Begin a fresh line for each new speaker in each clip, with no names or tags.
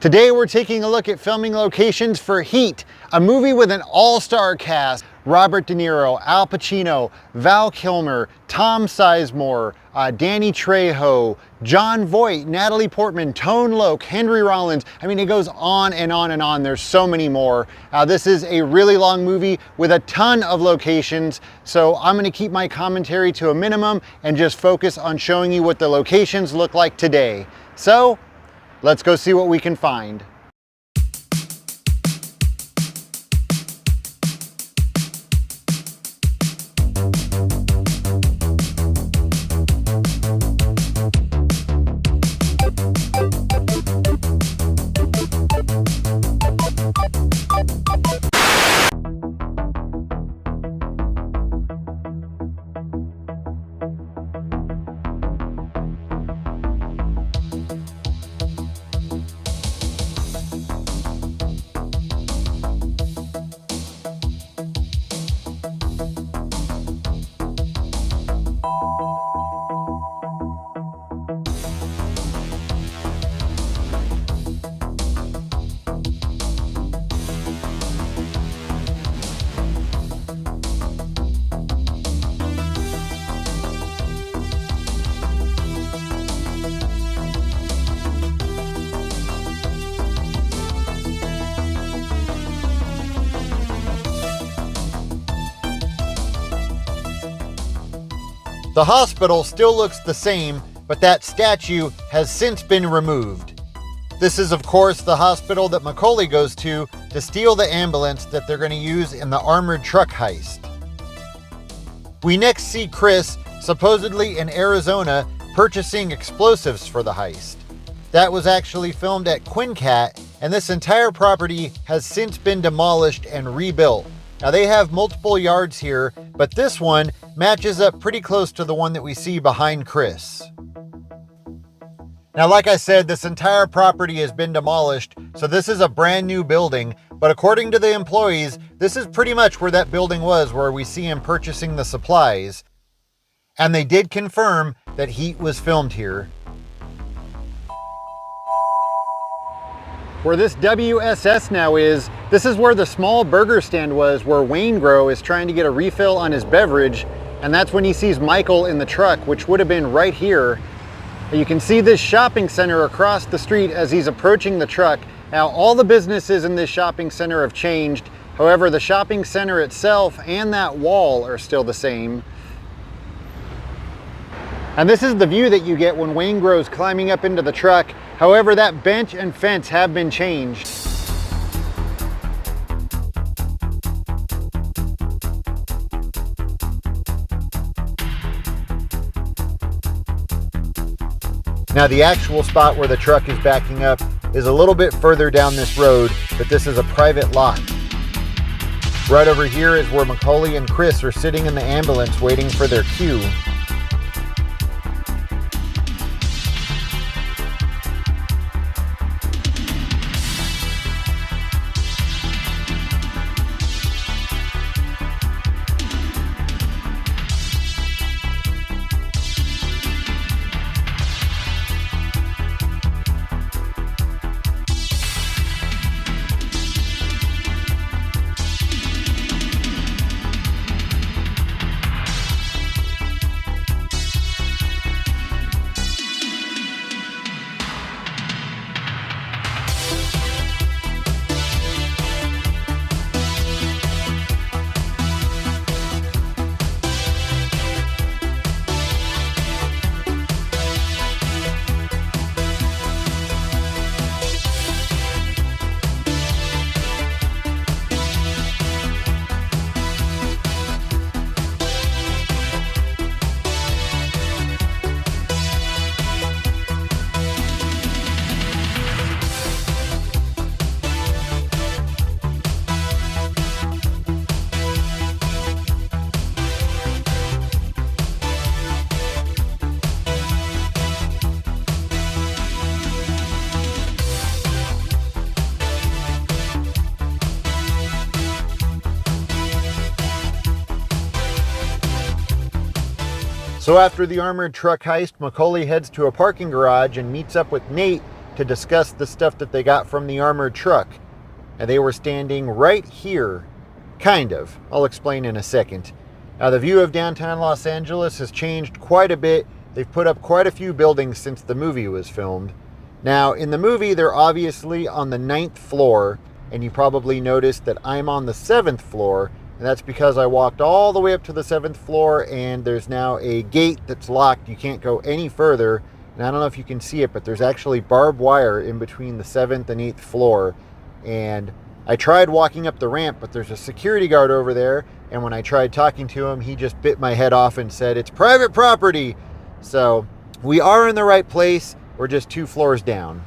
Today we're taking a look at filming locations for Heat, a movie with an all-star cast. Robert De Niro, Al Pacino, Val Kilmer, Tom Sizemore, Danny Trejo, Jon Voight, Natalie Portman, Tone Loc, Henry Rollins. I mean, it goes on and on and on. There's so many more. This is a really long movie with a ton of locations, so I'm going to keep my commentary to a minimum and just focus on showing you what the locations look like today. So, let's go see what we can find. The hospital still looks the same, but that statue has since been removed. This is, of course, the hospital that McCauley goes to steal the ambulance that they're going to use in the armored truck heist. We next see Chris, supposedly in Arizona, purchasing explosives for the heist. That was actually filmed at Quincat, and this entire property has since been demolished and rebuilt. Now they have multiple yards here, but this one matches up pretty close to the one that we see behind Chris. Now, like I said, this entire property has been demolished, so this is a brand new building, but according to the employees, this is pretty much where that building was, where we see him purchasing the supplies. And they did confirm that Heat was filmed here. Where this WSS now is, this is where the small burger stand was, where Waingro is trying to get a refill on his beverage, and that's when he sees Michael in the truck, which would have been right here. You can see this shopping center across the street as he's approaching the truck. Now, all the businesses in this shopping center have changed. However, the shopping center itself and that wall are still the same. And this is the view that you get when Waingro's climbing up into the truck. However, that bench and fence have been changed. Now, the actual spot where the truck is backing up is a little bit further down this road, but this is a private lot. Right over here is where McCauley and Chris are sitting in the ambulance waiting for their cue. So after the armored truck heist, McCauley heads to a parking garage and meets up with Nate, to discuss the stuff that they got from the armored truck. And they were standing right here. Kind of. I'll explain in a second. Now, the view of downtown Los Angeles has changed quite a bit. They've put up quite a few buildings since the movie was filmed. Now, in the movie, they're obviously on the 9th floor, and you probably noticed that I'm on the 7th floor, and that's because I walked all the way up to the 7th floor, and there's now a gate that's locked. You can't go any further, and I don't know if you can see it, but there's actually barbed wire in between the 7th and 8th floor, and I tried walking up the ramp, but there's a security guard over there, and when I tried talking to him, he just bit my head off and said, "It's private property." So we are in the right place. We're just 2 floors down.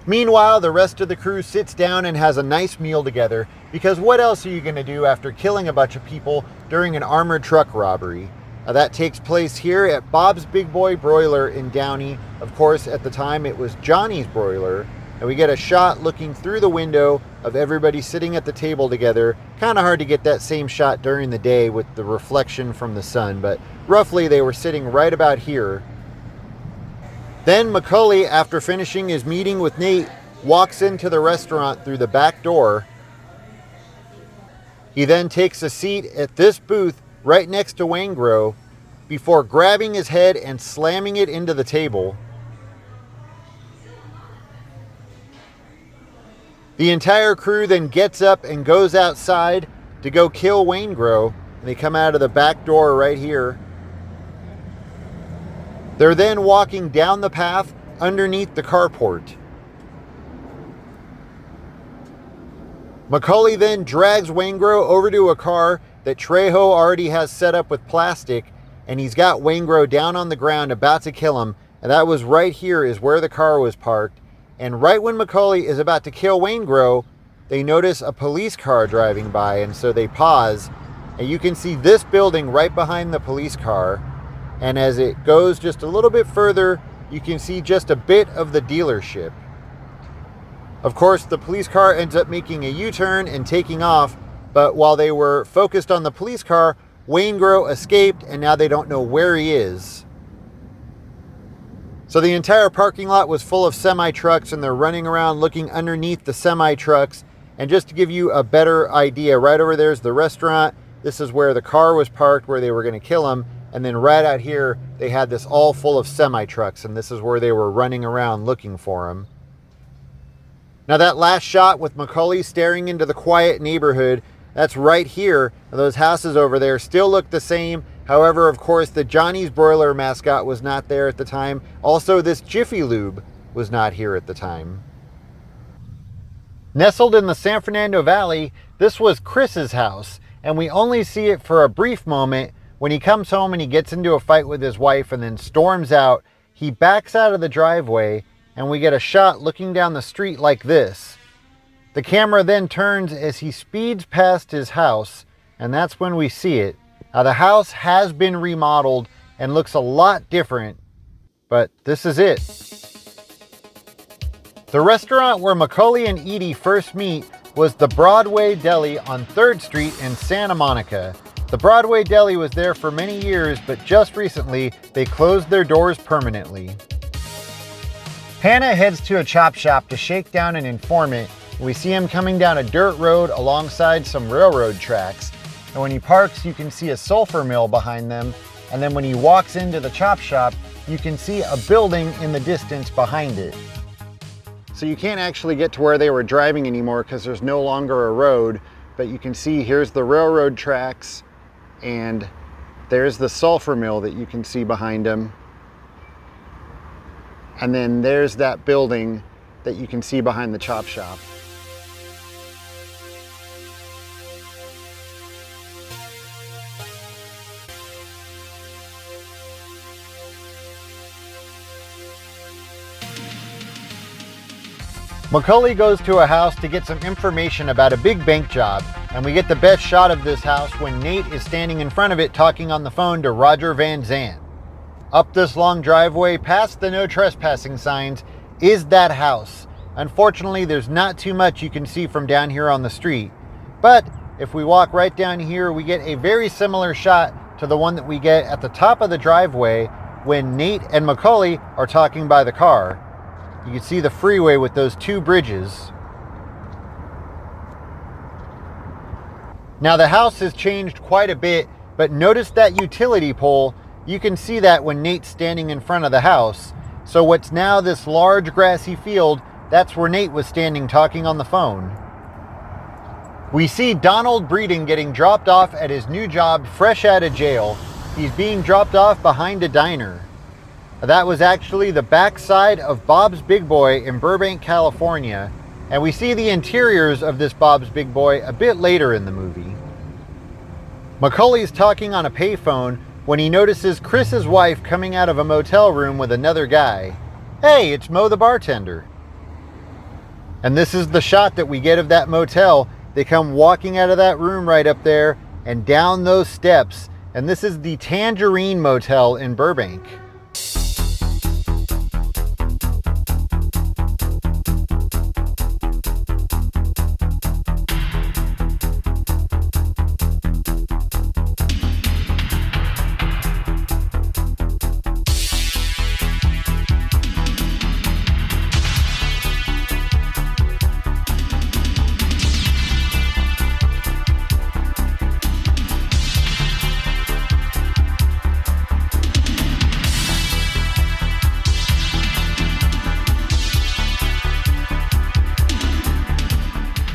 Meanwhile, the rest of the crew sits down and has a nice meal together, because what else are you going to do after killing a bunch of people during an armored truck robbery? That takes place here at Bob's Big Boy Broiler in Downey. Of course, at the time, it was Johnny's Broiler. And we get a shot looking through the window of everybody sitting at the table together. Kind of hard to get that same shot during the day with the reflection from the sun, but roughly they were sitting right about here. Then McCauley, after finishing his meeting with Nate, walks into the restaurant through the back door. He then takes a seat at this booth right next to Waingro before grabbing his head and slamming it into the table. The entire crew then gets up and goes outside to go kill Waingro, and they come out of the back door right here. They're then walking down the path underneath the carport. McCauley then drags Waingro over to a car that Trejo already has set up with plastic, and he's got Waingro down on the ground about to kill him, and that was right here is where the car was parked. And right when McCauley is about to kill Waingro, they notice a police car driving by, and so they pause. And you can see this building right behind the police car. And as it goes just a little bit further, you can see just a bit of the dealership. Of course, the police car ends up making a U-turn and taking off. But while they were focused on the police car, Waingro escaped, and now they don't know where he is. So the entire parking lot was full of semi-trucks, and they're running around looking underneath the semi-trucks. And just to give you a better idea, right over there is the restaurant. This is where the car was parked, where they were going to kill him. And then right out here, they had this all full of semi-trucks, and this is where they were running around looking for him. Now that last shot with McCauley staring into the quiet neighborhood, that's right here. Those houses over there still look the same. However, of course, the Johnny's Broiler mascot was not there at the time. Also, this Jiffy Lube was not here at the time. Nestled in the San Fernando Valley, this was Chris's house, and we only see it for a brief moment. When he comes home and he gets into a fight with his wife and then storms out, he backs out of the driveway, and we get a shot looking down the street like this. The camera then turns as he speeds past his house, and that's when we see it. Now, the house has been remodeled and looks a lot different, but this is it. The restaurant where McCauley and Edie first meet was the Broadway Deli on 3rd Street in Santa Monica. The Broadway Deli was there for many years, but just recently they closed their doors permanently. Hanna heads to a chop shop to shake down an informant. We see him coming down a dirt road alongside some railroad tracks. And when he parks, you can see a sulfur mill behind them. And then when he walks into the chop shop, you can see a building in the distance behind it. So you can't actually get to where they were driving anymore because there's no longer a road. But you can see here's the railroad tracks, and there's the sulfur mill that you can see behind them. And then there's that building that you can see behind the chop shop. McCauley goes to a house to get some information about a big bank job, and we get the best shot of this house when Nate is standing in front of it talking on the phone to Roger Van Zant. Up this long driveway, past the no trespassing signs, is that house. Unfortunately, there's not too much you can see from down here on the street, but if we walk right down here, we get a very similar shot to the one that we get at the top of the driveway when Nate and McCauley are talking by the car. You can see the freeway with those two bridges. Now the house has changed quite a bit, but notice that utility pole. You can see that when Nate's standing in front of the house. So what's now this large grassy field, that's where Nate was standing talking on the phone. We see Donald Breeden getting dropped off at his new job fresh out of jail. He's being dropped off behind a diner. That was actually the backside of Bob's Big Boy in Burbank, California. And we see the interiors of this Bob's Big Boy a bit later in the movie. McCauley's talking on a payphone when he notices Chris's wife coming out of a motel room with another guy. Hey, it's Mo the bartender. And this is the shot that we get of that motel. They come walking out of that room right up there and down those steps. And this is the Tangerine Motel in Burbank.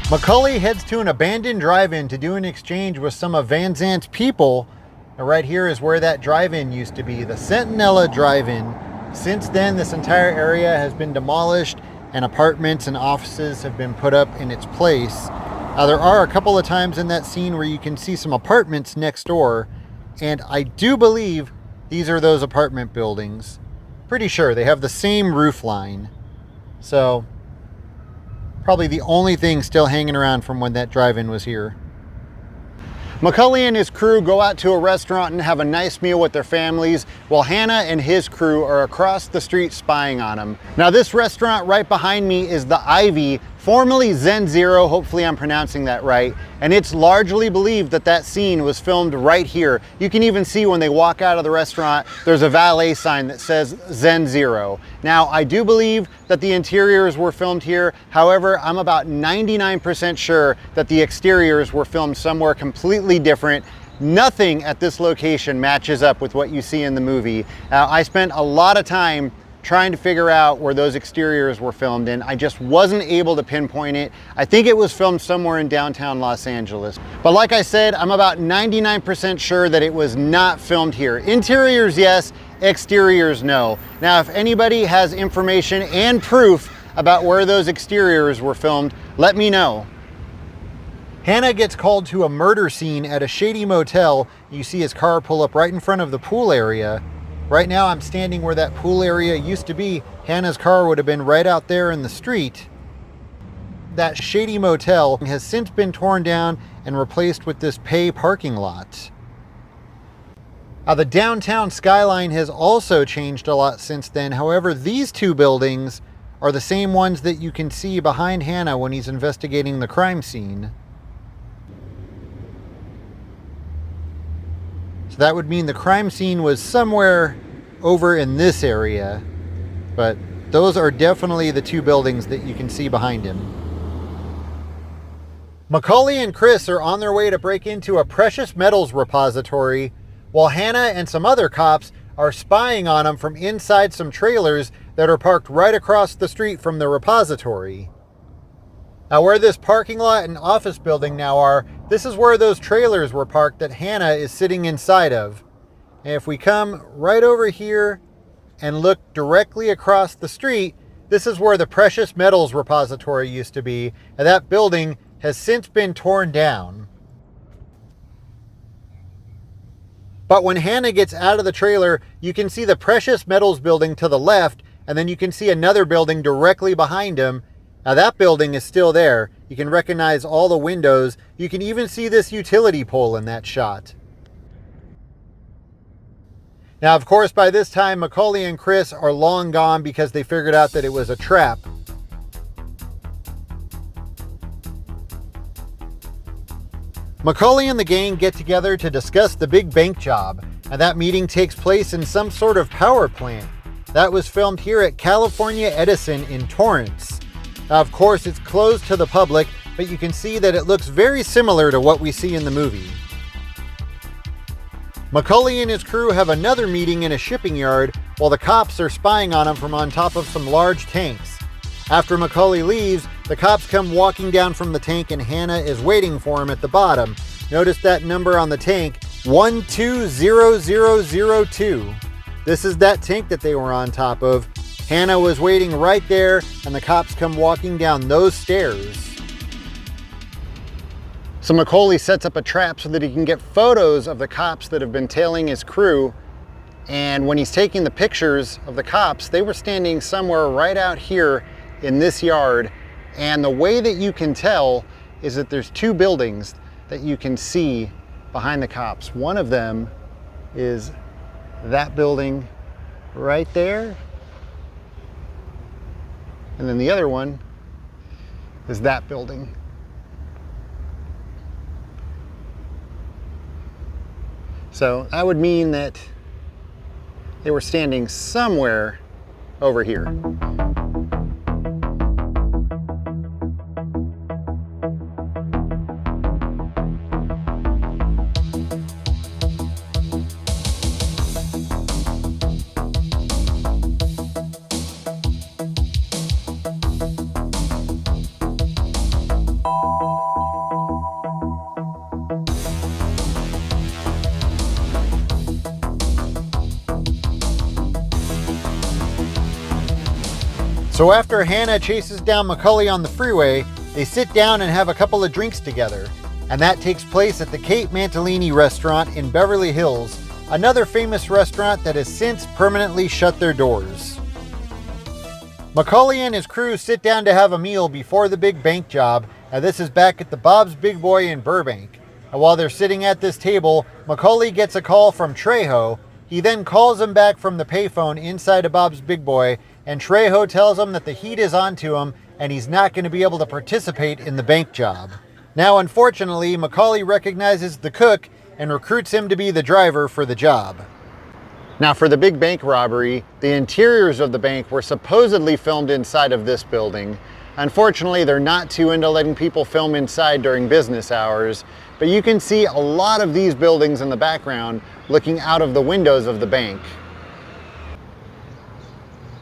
McCauley heads to an abandoned drive-in to do an exchange with some of Van Zant's people. And right here is where that drive-in used to be, the Centinela Drive-In. Since then, this entire area has been demolished and apartments and offices have been put up in its place. There are a couple of times in that scene where you can see some apartments next door, and I do believe these are those apartment buildings. Pretty sure they have the same roof line. So probably the only thing still hanging around from when that drive-in was here. McCauley and his crew go out to a restaurant and have a nice meal with their families, while Hanna and his crew are across the street spying on them. Now this restaurant right behind me is the Ivy, formerly Zen Zero, hopefully I'm pronouncing that right, and it's largely believed that that scene was filmed right here. You can even see when they walk out of the restaurant, there's a valet sign that says Zen Zero. Now I do believe that the interiors were filmed here, however, I'm about 99% sure that the exteriors were filmed somewhere completely different. Nothing at this location matches up with what you see in the movie. I spent a lot of time trying to figure out where those exteriors were filmed in. I just wasn't able to pinpoint it. I think it was filmed somewhere in downtown Los Angeles. But like I said, I'm about 99% sure that it was not filmed here. Interiors, yes. Exteriors, no. Now, if anybody has information and proof about where those exteriors were filmed, let me know. Hanna gets called to a murder scene at a shady motel. You see his car pull up right in front of the pool area. Right now I'm standing where that pool area used to be. Hanna's car would have been right out there in the street. That shady motel has since been torn down and replaced with this pay parking lot. Now the downtown skyline has also changed a lot since then. However, these two buildings are the same ones that you can see behind Hanna when he's investigating the crime scene. So that would mean the crime scene was somewhere over in this area, but those are definitely the two buildings that you can see behind him. McCauley and Chris are on their way to break into a precious metals repository, while Hanna and some other cops are spying on them from inside some trailers that are parked right across the street from the repository. Now where this parking lot and office building now are, this is where those trailers were parked that Hanna is sitting inside of. And if we come right over here and look directly across the street, this is where the precious metals repository used to be, and that building has since been torn down. But when Hanna gets out of the trailer, you can see the precious metals building to the left, and then you can see another building directly behind him. Now that building is still there. You can recognize all the windows. You can even see this utility pole in that shot. Now, of course, by this time, McCauley and Chris are long gone because they figured out that it was a trap. McCauley and the gang get together to discuss the big bank job, and that meeting takes place in some sort of power plant. That was filmed here at California Edison in Torrance. Now, of course, it's closed to the public, but you can see that it looks very similar to what we see in the movie. McCauley and his crew have another meeting in a shipping yard while the cops are spying on him from on top of some large tanks. After McCauley leaves, the cops come walking down from the tank and Hanna is waiting for him at the bottom. Notice that number on the tank, 120002. This is that tank that they were on top of. Hanna was waiting right there and the cops come walking down those stairs. So McCauley sets up a trap so that he can get photos of the cops that have been tailing his crew. And when he's taking the pictures of the cops, they were standing somewhere right out here in this yard. And the way that you can tell is that there's two buildings that you can see behind the cops. One of them is that building right there. And then the other one is that building. So that would mean that they were standing somewhere over here. So after Hanna chases down McCauley on the freeway, they sit down and have a couple of drinks together. And that takes place at the Kate Mantilini restaurant in Beverly Hills, another famous restaurant that has since permanently shut their doors. McCauley and his crew sit down to have a meal before the big bank job, and this is back at the Bob's Big Boy in Burbank. And while they're sitting at this table, McCauley gets a call from Trejo. He then calls him back from the payphone inside of Bob's Big Boy, and Trejo tells him that the heat is on to him and he's not going to be able to participate in the bank job. Now, unfortunately, McCauley recognizes the cook and recruits him to be the driver for the job. Now, for the big bank robbery, the interiors of the bank were supposedly filmed inside of this building. Unfortunately, they're not too into letting people film inside during business hours, but you can see a lot of these buildings in the background looking out of the windows of the bank.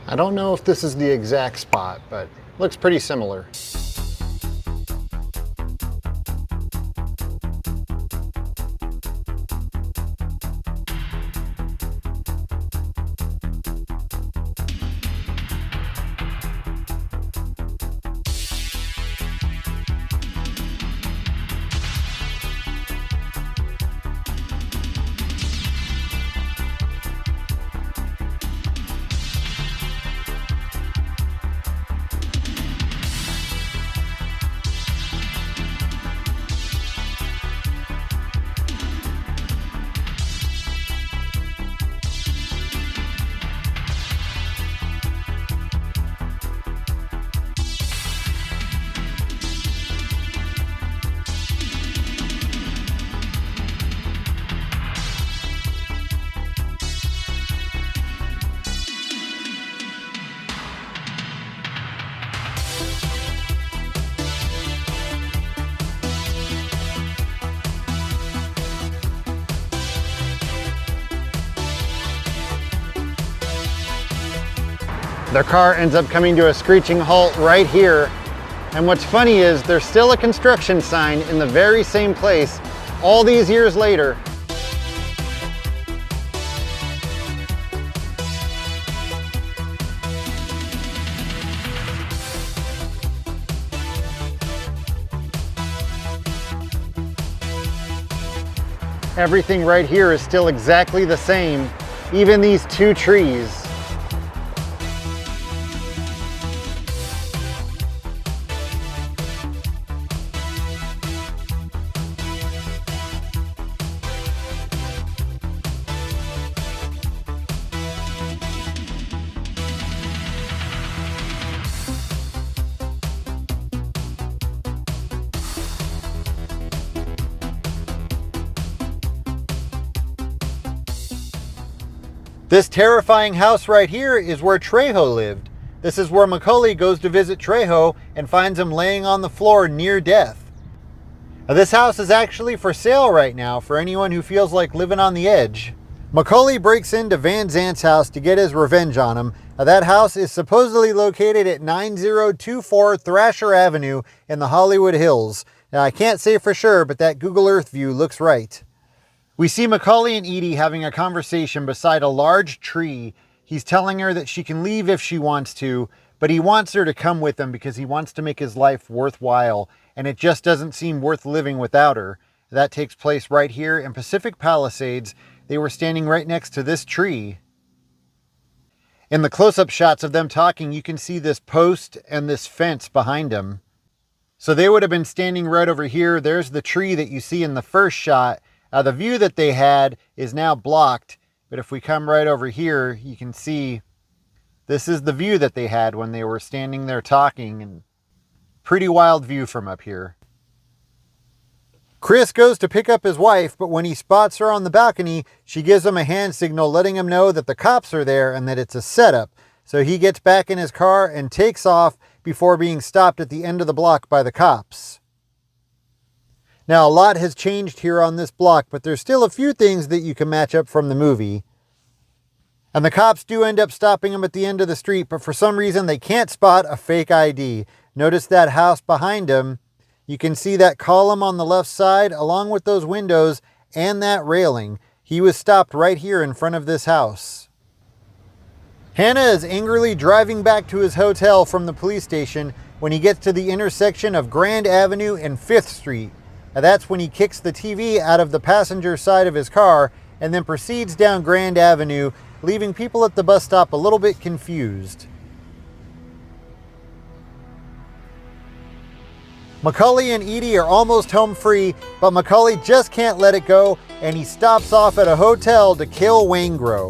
I don't know if this is the exact spot, but looks pretty similar. Their car ends up coming to a screeching halt right here. And what's funny is there's still a construction sign in the very same place all these years later. Everything right here is still exactly the same, even these two trees. This terrifying house right here is where Trejo lived. This is where McCauley goes to visit Trejo and finds him laying on the floor near death. Now, this house is actually for sale right now for anyone who feels like living on the edge. McCauley breaks into Van Zant's house to get his revenge on him. Now, that house is supposedly located at 9024 Thrasher Avenue in the Hollywood Hills. Now, I can't say for sure, but that Google Earth view looks right. We see McCauley and Edie having a conversation beside a large tree. He's telling her that she can leave if she wants to, but he wants her to come with him because he wants to make his life worthwhile, and it just doesn't seem worth living without her. That takes place right here in Pacific Palisades. They were standing right next to this tree. In the close-up shots of them talking, you can see this post and this fence behind them. So they would have been standing right over here. There's the tree that you see in the first shot. The view that they had is now blocked, but if we come right over here, you can see this is the view that they had when they were standing there talking, and pretty wild view from up here. Chris goes to pick up his wife, but when he spots her on the balcony, she gives him a hand signal letting him know that the cops are there and that it's a setup. So he gets back in his car and takes off before being stopped at the end of the block by the cops. Now, a lot has changed here on this block, but there's still a few things that you can match up from the movie. And the cops do end up stopping him at the end of the street, but for some reason they can't spot a fake ID. Notice that house behind him. You can see that column on the left side along with those windows and that railing. He was stopped right here in front of this house. Hanna is angrily driving back to his hotel from the police station when he gets to the intersection of Grand Avenue and 5th Street. Now, that's when he kicks the TV out of the passenger side of his car and then proceeds down Grand Avenue, leaving people at the bus stop a little bit confused. McCauley and Edie are almost home free, but McCauley just can't let it go, and he stops off at a hotel to kill Waingro.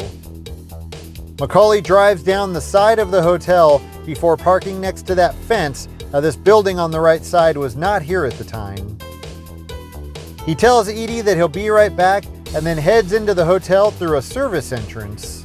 McCauley drives down the side of the hotel before parking next to that fence. Now, this building on the right side was not here at the time. He tells Edie that he'll be right back and then heads into the hotel through a service entrance.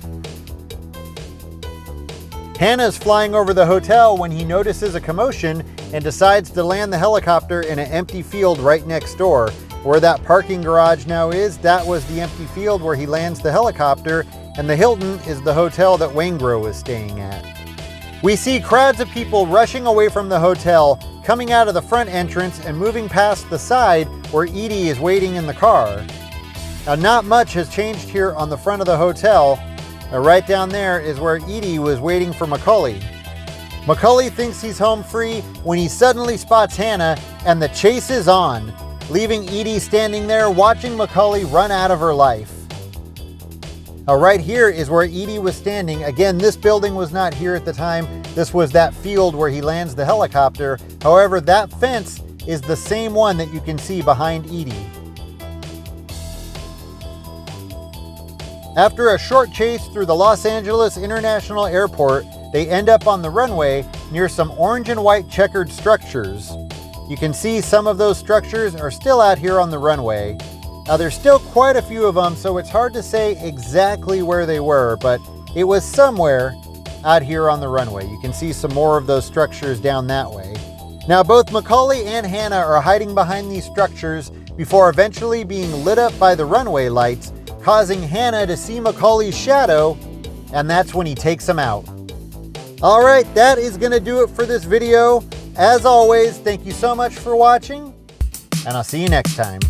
Hanna's flying over the hotel when he notices a commotion and decides to land the helicopter in an empty field right next door. Where that parking garage now is, that was the empty field where he lands the helicopter, and the Hilton is the hotel that Waingro was staying at. We see crowds of people rushing away from the hotel, coming out of the front entrance and moving past the side where Edie is waiting in the car. Now, not much has changed here on the front of the hotel. Right down there is where Edie was waiting for McCauley. McCauley thinks he's home free when he suddenly spots Hanna, and the chase is on, leaving Edie standing there watching McCauley run out of her life. Now, right here is where Edie was standing. Again, this building was not here at the time. This was that field where he lands the helicopter. However, that fence is the same one that you can see behind Edie. After a short chase through the Los Angeles International Airport, they end up on the runway near some orange and white checkered structures. You can see some of those structures are still out here on the runway. Now, there's still quite a few of them, so it's hard to say exactly where they were, but it was somewhere out here on the runway. You can see some more of those structures down that way. Now, both McCauley and Hanna are hiding behind these structures before eventually being lit up by the runway lights, causing Hanna to see McCauley's shadow, and that's when he takes him out. All right, that is going to do it for this video. As always, thank you so much for watching, and I'll see you next time.